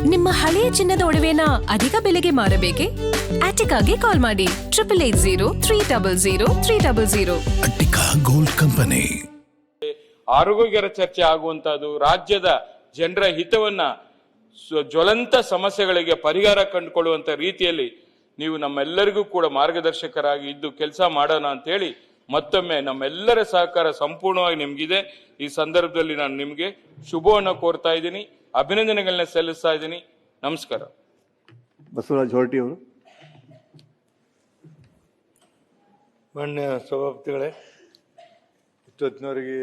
ನಿಮ್ಮ ಹಳೆಯ ಚಿನ್ನದ ಒಡವೆನ ಅಧಿಕ ಬೆಲೆಗೆ ಮಾರಬೇಕೆ? ಆಟಿಕಾಗೆ ಕಾಲ್ ಮಾಡಿ 8880 ಅಟ್ಟಿಕಾ ಗೋಲ್ಡ್ ಕಂಪನಿ. ಆರೋಗ್ಯಕರ ಚರ್ಚೆ ಆಗುವಂತಹದ್ದು, ರಾಜ್ಯದ ಜನರ ಹಿತವನ್ನ ಜ್ವಲಂತ ಸಮಸ್ಯೆಗಳಿಗೆ ಪರಿಹಾರ ಕಂಡುಕೊಳ್ಳುವಂತ ರೀತಿಯಲ್ಲಿ ನೀವು ನಮ್ಮೆಲ್ಲರಿಗೂ ಕೂಡ ಮಾರ್ಗದರ್ಶಕರಾಗಿ ಇದ್ದು ಕೆಲಸ ಮಾಡೋಣ ಅಂತ ಹೇಳಿ ಮತ್ತೊಮ್ಮೆ ನಮ್ಮೆಲ್ಲರ ಸಹಕಾರ ಸಂಪೂರ್ಣವಾಗಿ ನಿಮ್ಗಿದೆ. ಈ ಸಂದರ್ಭದಲ್ಲಿ ನಾನು ನಿಮಗೆ ಶುಭವನ್ನು ಕೋರ್ತಾ ಇದ್ದೀನಿ, ಅಭಿನಂದನೆಗಳನ್ನ ಸಲ್ಲಿಸ್ತಾ ಇದ್ದೀನಿ. ನಮಸ್ಕಾರ. ಬಸವರಾಜ್ ಹೊರಟ್ಟಿ ಅವರು. ಮಾನ್ಯ ಸಭಾಪತಿಗಳೇ, ಇಷ್ಟೊತ್ತಿನವರೆಗೆ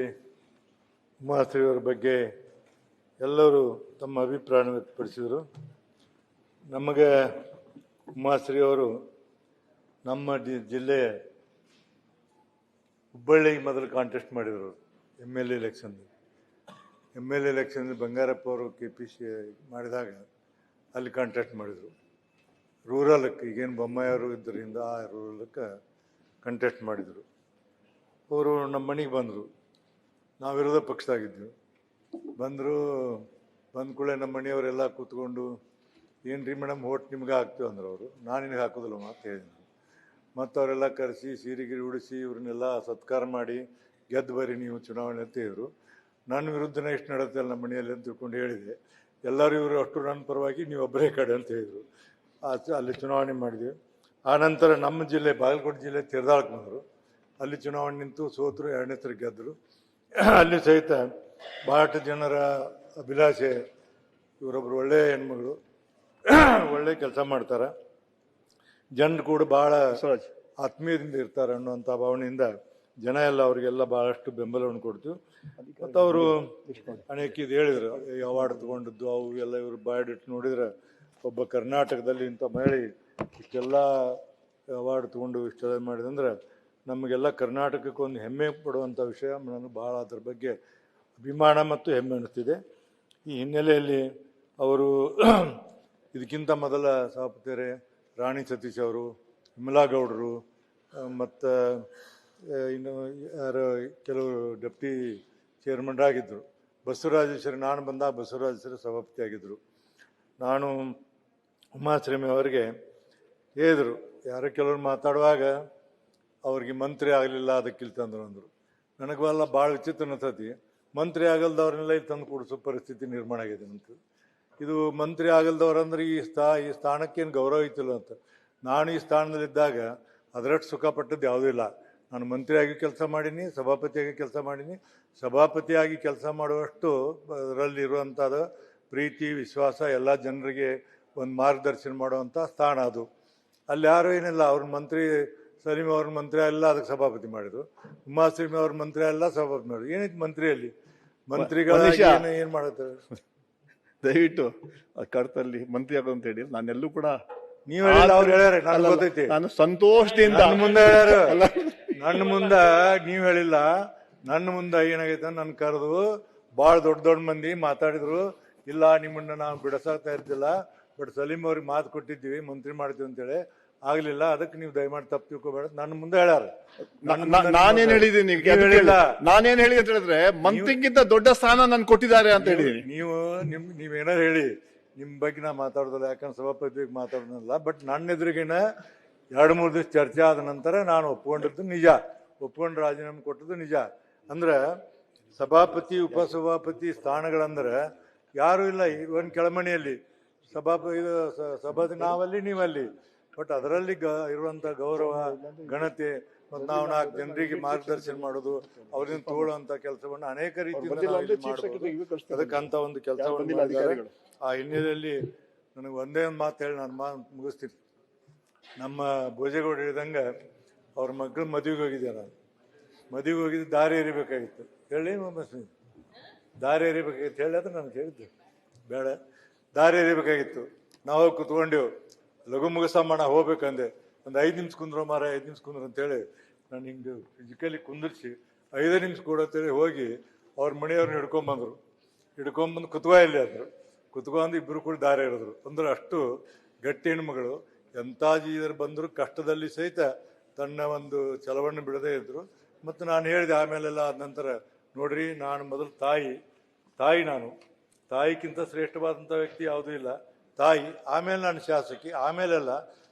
ಉಮಾಶ್ರೀಯವರ ಬಗ್ಗೆ ಎಲ್ಲರೂ ತಮ್ಮ ಅಭಿಪ್ರಾಯ ವ್ಯಕ್ತಪಡಿಸಿದರು. ನಮಗೆ ಉಮಾಶ್ರೀಯವರು ನಮ್ಮ ಜಿಲ್ಲೆಯ ಹುಬ್ಬಳ್ಳಿಗೆ ಮೊದಲು ಕಾಂಟೆಸ್ಟ್ ಮಾಡಿದರು. MLA ಎಲೆಕ್ಷನ್ ಬಂಗಾರಪ್ಪ ಅವರು KPC ಮಾಡಿದಾಗ ಅಲ್ಲಿ ಕಾಂಟೆಸ್ಟ್ ಮಾಡಿದರು. ರೂರಲಕ್ಕೆ ಈಗೇನು ಬೊಮ್ಮಾಯಿಯವರು ಇದ್ದರಿಂದ ಆ ರೂರಲಕ್ಕೆ ಕಂಟೆಸ್ಟ್ ಮಾಡಿದರು. ಅವರು ನಮ್ಮ ಮನೆಗೆ ಬಂದರು. ನಾವು ವಿರೋಧ ಪಕ್ಷದಾಗಿದ್ವಿ. ಬಂದ ಕೂಡಲೇ ನಮ್ಮ ಮನೆಯವರೆಲ್ಲ ಕೂತ್ಕೊಂಡು ಏನು ರೀ ಮೇಡಮ್ ಓಟ್ ನಿಮ್ಗೆ ಹಾಕ್ತೀವಿ ಅಂದ್ರೆ ಅವರು, ನಾನು ನಿನಗೆ ಹಾಕೋದಿಲ್ಲ ಅಂತ ಹೇಳಿದ್ರು. ಮತ್ತು ಅವರೆಲ್ಲ ಕರೆಸಿ ಸೀರೆಗಿರಿ ಉಡಿಸಿ ಇವ್ರನ್ನೆಲ್ಲ ಸತ್ಕಾರ ಮಾಡಿ ಗೆದ್ದು ಬರ್ರಿ ನೀವು ಚುನಾವಣೆ ಅಂತ ಹೇಳಿದ್ರು. ನನ್ನ ವಿರುದ್ಧನೇ ಇಷ್ಟು ನಡೆಯುತ್ತೆ ನಮ್ಮ ಮನೆಯಲ್ಲಿ ಅಂತ ತಿಳ್ಕೊಂಡು ಹೇಳಿದೆ. ಎಲ್ಲರೂ ಇವರು ಅಷ್ಟು ನನ್ನ ಪರವಾಗಿ ನೀವು ಒಬ್ಬರೇ ಕಡೆ ಅಂತ ಹೇಳಿದರು. ಅಲ್ಲಿ ಚುನಾವಣೆ ಮಾಡಿದ್ವಿ. ಆನಂತರ ನಮ್ಮ ಜಿಲ್ಲೆ ಬಾಗಲಕೋಟೆ ಜಿಲ್ಲೆ ತಿರ್ದಾಳಕ್ಕೆ ಬಂದರು. ಅಲ್ಲಿ ಚುನಾವಣೆ ನಿಂತು ಸೋತರು, 2ನೇ ಸರಿ ಗೆದ್ದರು. ಅಲ್ಲಿ ಸಹಿತ ಭಾಳಷ್ಟು ಜನರ ಅಭಿಲಾಷೆ, ಇವರೊಬ್ಬರು ಒಳ್ಳೆಯ ಹೆಣ್ಮಗಳು, ಒಳ್ಳೆ ಕೆಲಸ ಮಾಡ್ತಾರೆ, ಜನರು ಕೂಡ ಭಾಳ ಆತ್ಮೀಯದಿಂದ ಇರ್ತಾರೆ ಅನ್ನುವಂಥ ಭಾವನೆಯಿಂದ ಜನ ಎಲ್ಲ ಅವರಿಗೆಲ್ಲ ಭಾಳಷ್ಟು ಬೆಂಬಲವನ್ನು ಕೊಡ್ತು. ಮತ್ತು ಅವರು ಅನೇಕ ಇದು ಹೇಳಿದರು, ಅವಾರ್ಡ್ ತೊಗೊಂಡದ್ದು ಅವು ಎಲ್ಲ ಇವರು ಬಯೋಡೇಟ್ ನೋಡಿದ್ರೆ ಒಬ್ಬ ಕರ್ನಾಟಕದಲ್ಲಿ ಇಂಥ ಮಹಿಳೆ ಇಷ್ಟೆಲ್ಲ ಅವಾರ್ಡ್ ತೊಗೊಂಡು ಇಷ್ಟೆಲ್ಲ ಮಾಡಿದಂದ್ರೆ ನಮಗೆಲ್ಲ ಕರ್ನಾಟಕಕ್ಕೆ ಒಂದು ಹೆಮ್ಮೆ ಪಡುವಂಥ ವಿಷಯ. ನನಗೆ ಭಾಳ ಅದ್ರ ಬಗ್ಗೆ ಅಭಿಮಾನ ಮತ್ತು ಹೆಮ್ಮೆ ಅನ್ನಿಸ್ತಿದೆ. ಈ ಹಿನ್ನೆಲೆಯಲ್ಲಿ ಅವರು ಇದಕ್ಕಿಂತ ಮೊದಲ ಸಭಾಪತಿಯರೇ ರಾಣಿ ಸತೀಶ್ ಅವರು, ವಿಮಲಾ ಗೌಡರು, ಮತ್ತು ಇನ್ನು ಯಾರು ಕೆಲವರು ಡೆಪ್ಟಿ ಚೇರ್ಮನ್ರಾಗಿದ್ದರು. ಬಸವರಾಜೇಶ್ವರಿ, ನಾನು ಬಂದಾಗ ಬಸವರಾಜೇಶ್ವರಿ ಸಭಾಪತಿ ಆಗಿದ್ದರು. ನಾನು ಉಮಾಶ್ರೀಮಿ ಅವರಿಗೆ ಹೇಳಿದರು, ಯಾರೋ ಕೆಲವರು ಮಾತಾಡುವಾಗ ಅವ್ರಿಗೆ ಮಂತ್ರಿ ಆಗಲಿಲ್ಲ ಅದಕ್ಕಿಲ್ತಂದ್ರು ಅಂದರು. ನನಗೆಲ್ಲ ಭಾಳ ವಿಚಿತ್ರ ಅನ್ಸತಿ. ಮಂತ್ರಿ ಆಗಲ್ದವ್ರನ್ನೆಲ್ಲ ಇಲ್ಲಿ ತಂದು ಕೂಡಿಸೋ ಪರಿಸ್ಥಿತಿ ನಿರ್ಮಾಣ ಆಗಿದೆ ಅಂತ. ಇದು ಮಂತ್ರಿ ಆಗಲ್ದವ್ರಂದ್ರೆ ಈ ಸ್ಥಾನಕ್ಕೇನು ಗೌರವ ಐತಿಲ್ಲ ಅಂತ. ನಾನು ಈ ಸ್ಥಾನದಲ್ಲಿದ್ದಾಗ ಅದರಷ್ಟು ಸುಖಪಟ್ಟದ್ದು ಯಾವುದೂ ಇಲ್ಲ. ನಾನು ಮಂತ್ರಿಯಾಗಿ ಕೆಲಸ ಮಾಡೀನಿ, ಸಭಾಪತಿಯಾಗಿ ಕೆಲಸ ಮಾಡೀನಿ. ಸಭಾಪತಿಯಾಗಿ ಕೆಲಸ ಮಾಡುವಷ್ಟು ಅದರಲ್ಲಿ ಇರುವಂಥದ್ದು ಪ್ರೀತಿ, ವಿಶ್ವಾಸ, ಎಲ್ಲ ಜನರಿಗೆ ಒಂದು ಮಾರ್ಗದರ್ಶನ ಮಾಡುವಂಥ ಸ್ಥಾನ ಅದು. ಅಲ್ಲಿ ಯಾರೂ ಏನಿಲ್ಲ, ಅವ್ರ ಮಂತ್ರಿ ಸಲೀಮ್ ಅವ್ರ ಮಂತ್ರಿ ಎಲ್ಲ ಅದಕ್ಕೆ ಸಭಾಪತಿ ಮಾಡಿದ್ರು. ಉಮಾಶ್ರೀಮಿ ಅವ್ರ ಮಂತ್ರಿ ಎಲ್ಲ ಸಭಾಪತಿ ಮಾಡಿದ್ರು. ಏನೈತಿ ಮಂತ್ರಿಯಲ್ಲಿ? ಮಂತ್ರಿಗಳ ಏನು ಮಾಡುತ್ತಾರೆ? ದಯವಿಟ್ಟು ಕರ್ತಲ್ಲಿ ಮಂತ್ರಿ ಆಗೋದು ಅಂತ ಹೇಳಿ ನಾನೆಲ್ಲೂ ಕೂಡ ನೀವು ಹೇಳಿಲ್ಲ, ಅವ್ರು ಹೇಳ್ಯಾರ, ನನಗೆ ಗೊತ್ತೈತಿ. ನಾನು ಸಂತೋಷದಿಂದ ನನ್ನ ಮುಂದೆ ಹೇಳ್ಯಾರ, ನನ್ನ ಮುಂದೆ ನೀವು ಹೇಳಿಲ್ಲ. ನನ್ನ ಮುಂದೆ ಏನಾಗೈತೆ, ನನ್ನ ಕರೆದು ಭಾಳ ದೊಡ್ಡ ದೊಡ್ಡ ಮಂದಿ ಮಾತಾಡಿದ್ರು. ಇಲ್ಲ, ನಿಮ್ಮನ್ನ ನಾವು ಬಿಡಿಸಾಕ್ತಾ ಇರ್ತಿಲ್ಲ, ಬಟ್ ಸಲೀಮ್ ಅವ್ರಿಗೆ ಮಾತು ಕೊಟ್ಟಿದ್ದೀವಿ ಮಂತ್ರಿ ಮಾಡ್ತೀವಿ ಅಂತೇಳಿ, ಆಗಲಿಲ್ಲ. ಅದಕ್ಕೆ ನೀವು ದಯಮಾಡಿ ತಪ್ಪು ತಿಳ್ಕೊಬೇಡ. ನನ್ನ ಮುಂದೆ ಹೇಳ್ಯಾರ. ನಾನೇನ್ ಹೇಳಿದ್ದೀನಿ? ನಾನೇನ್ ಹೇಳಿ ಅಂತ ಹೇಳಿದ್ರೆ ಮಂತ್ರಿಗಿಂತ ದೊಡ್ಡ ಸ್ಥಾನ ನನ್ ಕೊಟ್ಟಿದ್ದಾರೆ ಅಂತ ಹೇಳಿದೀನಿ. ನೀವೇನಾರು ಹೇಳಿ, ನಿಮ್ಮ ಬಗ್ಗೆ ನಾ ಮಾತಾಡೋದಿಲ್ಲ, ಯಾಕಂದ್ರೆ ಸಭಾಪತಿ ಮಾತಾಡೋದಿಲ್ಲ. ಬಟ್ ನನ್ನ ಎದುರಿಗಿನ 2-3 ದಿವಸ ಚರ್ಚೆ ಆದ ನಂತರ ನಾನು ಒಪ್ಕೊಂಡಿದ್ದು ನಿಜ, ಒಪ್ಕೊಂಡು ರಾಜೀನಾಮೆ ಕೊಟ್ಟದ್ದು ನಿಜ. ಅಂದ್ರೆ ಸಭಾಪತಿ, ಉಪಸಭಾಪತಿ ಸ್ಥಾನಗಳಂದ್ರೆ ಯಾರೂ ಇಲ್ಲ. ಒಂದು ಕೆಳಮಣಿಯಲ್ಲಿ ಸಭಾಪತಿ ನಾವಲ್ಲಿ, ನೀವಲ್ಲಿ. ಬಟ್ ಅದರಲ್ಲಿ ಇರುವಂಥ ಗೌರವ, ಘನತೆ, ಮತ್ತು ನಾವು 4 ಜನರಿಗೆ ಮಾರ್ಗದರ್ಶನ ಮಾಡೋದು, ಅವರಿಂದ ತಗೊಳ್ಳುವಂಥ ಕೆಲಸವನ್ನು ಅನೇಕ ರೀತಿಯಿಂದ ಅದಕ್ಕಂತ ಒಂದು ಕೆಲಸವನ್ನು ಮಾಡಿದ್ದಾರೆ. ಆ ಹಿನ್ನೆಲೆಯಲ್ಲಿ ನನಗೆ ಒಂದೇ ಒಂದು ಮಾತು ಹೇಳಿ ನಾನು ಮುಗಿಸ್ತೀನಿ. ನಮ್ಮ ಭೋಜೇಗೌಡ ಹೇಳಿದಂಗೆ ಅವ್ರ ಮಕ್ಕಳು ಮದುವೆಗೆ ಹೋಗಿದ್ದಾರೆ. ಮದುವೆಗೆ ಹೋಗಿದ್ದು ದಾರಿ ಎರಿಬೇಕಾಗಿತ್ತು. ಹೇಳಿ ದಾರಿ ಎರಿಬೇಕಾಗಿತ್ತು ಹೇಳಿ, ಅದು ನನಗೆ ಹೇಳಿದ್ದೆ ಬೇಡ, ದಾರಿ ಎರಿಬೇಕಾಗಿತ್ತು. ನಾವು ಕುತ್ಕೊಂಡೆವು, ಲಘು ಮುಗಿಸಮ್ಮ ಹೋಗ್ಬೇಕಂದೆ. ಒಂದು 5 ನಿಮಿಷ ಕುಂದ್ರು ಮಾರ, 5 ನಿಮಿಷ ಕುಂದ್ರು ಅಂತೇಳಿ ನಾನು ಹಿಂಗೆ ಫಿಸಿಕಲಿ ಕುಂದಿರ್ಸಿ 5 ನಿಮಿಷ ಕೊಡತ್ತೇಳಿ ಹೋಗಿ ಅವ್ರ ಮನೆಯವ್ರನ್ನ ಹಿಡ್ಕೊಂಬಂದರು. ಹಿಡ್ಕೊಂಬಂದು ಕುತ್ವಾಯಲ್ಲಿ ಅಂದರು. ಕುತ್ಕೊಂಡು ಇಬ್ಬರು ಕೂಡ ದಾರಿ ಎರೆದ್ರು. ಅಂದ್ರೆ ಅಷ್ಟು ಗಟ್ಟಿ ಹೆಣ್ಮಗಳು. ಎಂಥ ಜೀವರು ಬಂದರೂ ಕಷ್ಟದಲ್ಲಿ ಸಹಿತ ತನ್ನ ಒಂದು ಛಲವನ್ನು ಬಿಡದೇ ಇದ್ದರು. ಮತ್ತು ನಾನು ಹೇಳಿದೆ ಆಮೇಲೆಲ್ಲ ಆದ ನಂತರ, ನೋಡ್ರಿ, ನಾನು ಮೊದಲು ತಾಯಿ ನಾನು ತಾಯಿಗಿಂತ ಶ್ರೇಷ್ಠವಾದಂಥ ವ್ಯಕ್ತಿ ಯಾವುದೂ ಇಲ್ಲ. ತಾಯಿ, ಆಮೇಲೆ ನಾನು ಶಾಸಕಿ, ಆಮೇಲೆಲ್ಲ.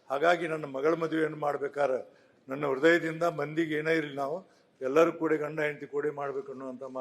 ಹಾಗಾಗಿ ನನ್ನ ಮಗಳ ಮದುವೆಯನ್ನು ಮಾಡ್ಬೇಕಾದ್ರೆ ನನ್ನ ಹೃದಯದಿಂದ ಮಂದಿಗೆ ಏನೇ ಇರಲಿ, ನಾವು ಎಲ್ಲರೂ ಕೂಡ ಗಂಡ ಹೆಂಡತಿ ಕೂಡಿ ಮಾಡ್ಬೇಕು ಅನ್ನುವಂಥ ಮಾತು